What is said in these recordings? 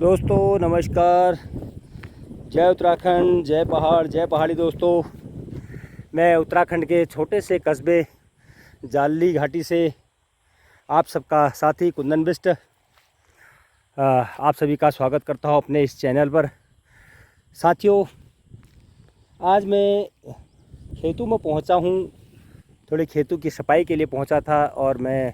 दोस्तों नमस्कार। जय उत्तराखंड, जय पहाड़, जय पहाड़ी। दोस्तों मैं उत्तराखंड के छोटे से कस्बे जाली घाटी से आप सबका साथी कुंदन बिष्ट आप सभी का स्वागत करता हूं अपने इस चैनल पर। साथियों, आज मैं खेतों में पहुंचा हूं, थोड़े खेतों की सफाई के लिए पहुंचा था और मैं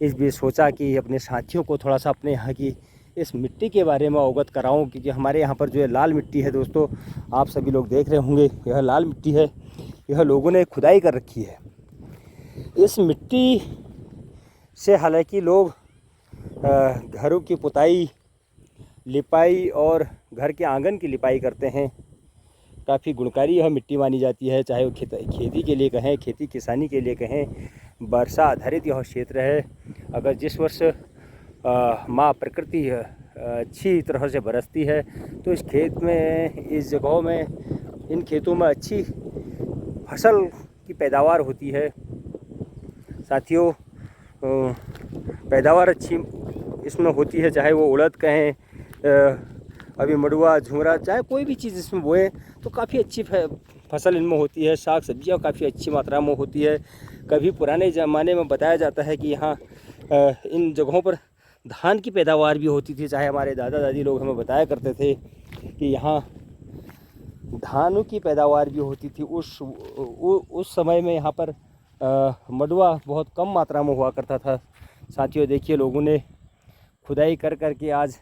इस बीच सोचा कि अपने साथियों को थोड़ा सा अपने यहाँ की इस मिट्टी के बारे में अवगत कराऊं, क्योंकि हमारे यहाँ पर जो है लाल मिट्टी है। दोस्तों आप सभी लोग देख रहे होंगे, यह लाल मिट्टी है। यह लोगों ने खुदाई कर रखी है। इस मिट्टी से हालांकि लोग घरों की पुताई, लिपाई और घर के आंगन की लिपाई करते हैं। काफ़ी गुणकारी यह मिट्टी मानी जाती है, चाहे वो खेती के लिए कहें, खेती किसानी के लिए कहें। वर्षा आधारित यह क्षेत्र है। अगर जिस वर्ष माँ प्रकृति अच्छी तरह से बरसती है तो इस खेत में, इस जगहों में, इन खेतों में अच्छी फसल की पैदावार होती है। साथियों, पैदावार अच्छी इसमें होती है, चाहे वो उड़द कहें, अभी मड़ुआ, झुमरा, चाहे कोई भी चीज़ इसमें बोएं तो काफ़ी अच्छी फसल इनमें होती है। साग सब्जियाँ काफ़ी अच्छी मात्रा में होती है। कभी पुराने ज़माने में बताया जाता है कि यहाँ इन जगहों पर धान की पैदावार भी होती थी। चाहे हमारे दादा दादी लोग हमें बताया करते थे कि यहाँ धानों की पैदावार भी होती थी। उस समय में यहाँ पर मडुआ बहुत कम मात्रा में हुआ करता था। साथियों देखिए, लोगों ने खुदाई कर के आज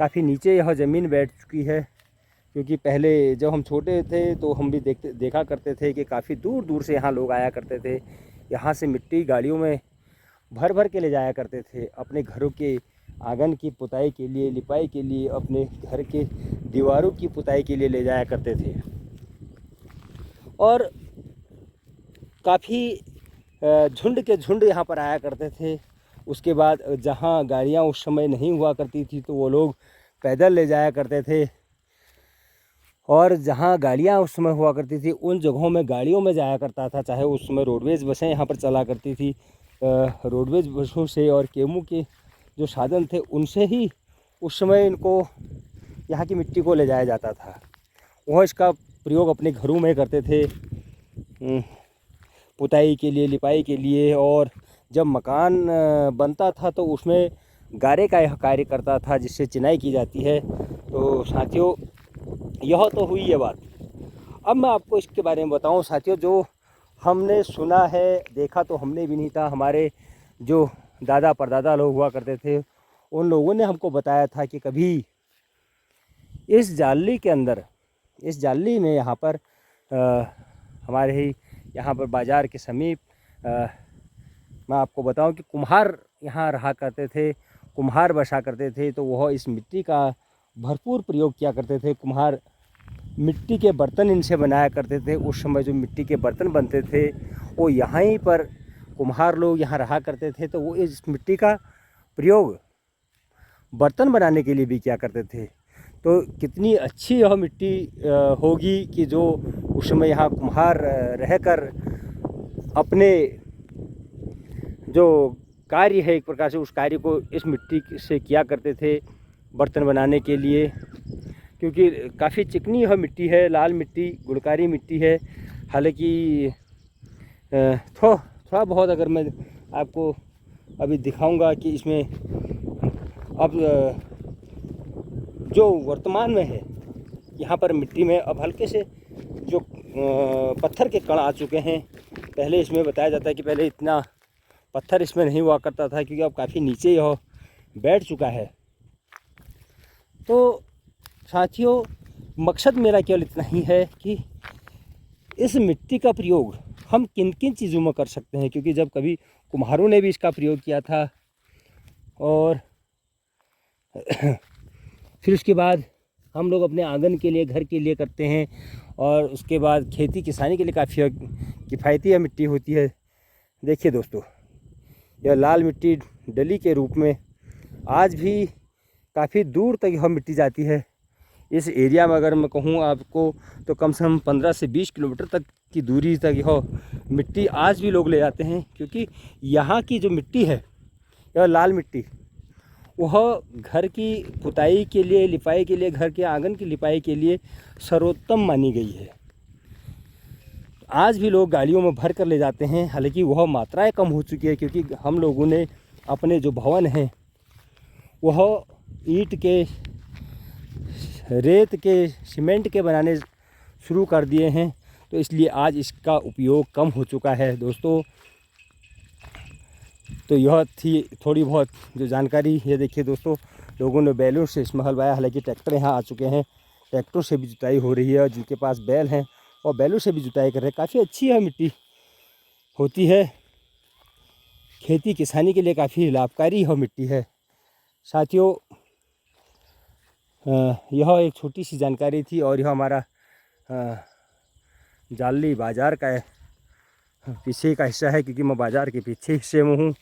काफ़ी नीचे यह ज़मीन बैठ चुकी है। क्योंकि पहले जब हम छोटे थे तो हम भी देखा करते थे कि काफ़ी दूर दूर से यहाँ लोग आया करते थे। यहाँ से मिट्टी गाड़ियों में भर भर के ले जाया करते थे, अपने घरों के आंगन की पुताई के लिए, लिपाई के लिए, अपने घर के दीवारों की पुताई के लिए ले जाया करते थे। और काफ़ी झुंड के झुंड यहाँ पर आया करते थे। उसके बाद जहाँ गाड़ियाँ उस समय नहीं हुआ करती थी तो वो लोग पैदल ले जाया करते थे, और जहाँ गाड़ियाँ उस समय हुआ करती थी उन जगहों में गाड़ियों में जाया करता था। चाहे उस समय रोडवेज़ बसें यहाँ पर चला करती थी, रोडवेज बसों से और केमू के जो साधन थे उनसे ही उस समय इनको, यहाँ की मिट्टी को ले जाया जाता था। वह इसका प्रयोग अपने घरों में करते थे, पुताई के लिए, लिपाई के लिए। और जब मकान बनता था तो उसमें गारे का यह कार्य करता था, जिससे चिनाई की जाती है। तो साथियों, यह तो हुई ये बात। अब मैं आपको इसके बारे में बताऊं। साथियों, जो हमने सुना है, देखा तो हमने भी नहीं था। हमारे जो दादा परदादा लोग हुआ करते थे उन लोगों ने हमको बताया था कि कभी इस जाली के अंदर, इस जाली में यहाँ पर हमारे ही यहाँ पर बाज़ार के समीप मैं आपको बताऊं कि कुम्हार यहाँ रहा करते थे, कुम्हार बसा करते थे। तो वह इस मिट्टी का भरपूर प्रयोग किया करते थे। कुम्हार मिट्टी के बर्तन इनसे बनाया करते थे। उस समय जो मिट्टी के बर्तन बनते थे वो यहाँ ही पर कुम्हार लोग यहाँ रहा करते थे। तो वो इस मिट्टी का प्रयोग बर्तन बनाने के लिए भी किया करते थे। तो कितनी अच्छी यह मिट्टी होगी कि जो उस समय यहाँ कुम्हार रहकर अपने जो कार्य है, एक प्रकार से उस कार्य को इस मिट्टी से किया करते थे बर्तन बनाने के लिए। क्योंकि काफ़ी चिकनी यह मिट्टी है, लाल मिट्टी, गुणकारी मिट्टी है। हालांकि थोड़ा बहुत अगर मैं आपको अभी दिखाऊंगा कि इसमें अब जो वर्तमान में है यहाँ पर मिट्टी में अब हल्के से जो पत्थर के कण आ चुके हैं। पहले इसमें बताया जाता है कि पहले इतना पत्थर इसमें नहीं हुआ करता था, क्योंकि अब काफ़ी नीचे यह बैठ चुका है। तो साथियों, मकसद मेरा केवल इतना ही है कि इस मिट्टी का प्रयोग हम किन किन चीज़ों में कर सकते हैं। क्योंकि जब कभी कुम्हारों ने भी इसका प्रयोग किया था, और फिर उसके बाद हम लोग अपने आंगन के लिए, घर के लिए करते हैं। और उसके बाद खेती किसानी के लिए काफ़ी किफ़ायती मिट्टी होती है। देखिए दोस्तों, यह लाल मिट्टी डली के रूप में आज भी काफ़ी दूर तक यह मिट्टी जाती है। इस एरिया में अगर मैं कहूँ आपको तो कम से कम 15 से 20 किलोमीटर तक की दूरी तक यह मिट्टी आज भी लोग ले जाते हैं। क्योंकि यहाँ की जो मिट्टी है, यह लाल मिट्टी, वह घर की पुताई के लिए, लिपाई के लिए, घर के आंगन की लिपाई के लिए सर्वोत्तम मानी गई है। आज भी लोग गाड़ियों में भर कर ले जाते हैं, हालांकि वह मात्राएं कम हो चुकी है, क्योंकि हम लोगों ने अपने जो भवन हैं वह ईंट के, रेत के, सीमेंट के बनाने शुरू कर दिए हैं, तो इसलिए आज इसका उपयोग कम हो चुका है दोस्तों। तो यह थी थोड़ी बहुत जो जानकारी। ये देखिए दोस्तों, लोगों ने बैलों से इसमें हलवाया, हालांकि ट्रैक्टर यहाँ आ चुके हैं, ट्रैक्टरों से भी जुताई हो रही है, और जिनके पास बैल हैं और बैलों से भी जुताई कर रहे हैं। काफ़ी अच्छी यह मिट्टी होती है, खेती किसानी के लिए काफ़ी लाभकारी यह मिट्टी है साथियों। यह एक छोटी सी जानकारी थी, और यह हमारा जाली बाज़ार का पीछे का हिस्सा है, क्योंकि मैं बाज़ार के पीछे हिस्से में हूँ।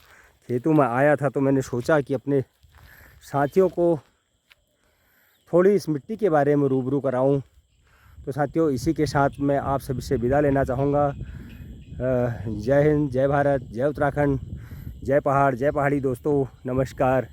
खेतों में आया था तो मैंने सोचा कि अपने साथियों को थोड़ी इस मिट्टी के बारे में रूबरू कराऊं। तो साथियों, इसी के साथ मैं आप सभी से विदा लेना चाहूँगा। जय हिंद, जय भारत, जय उत्तराखंड, जय पहाड़, जय पहाड़ी दोस्तों, नमस्कार।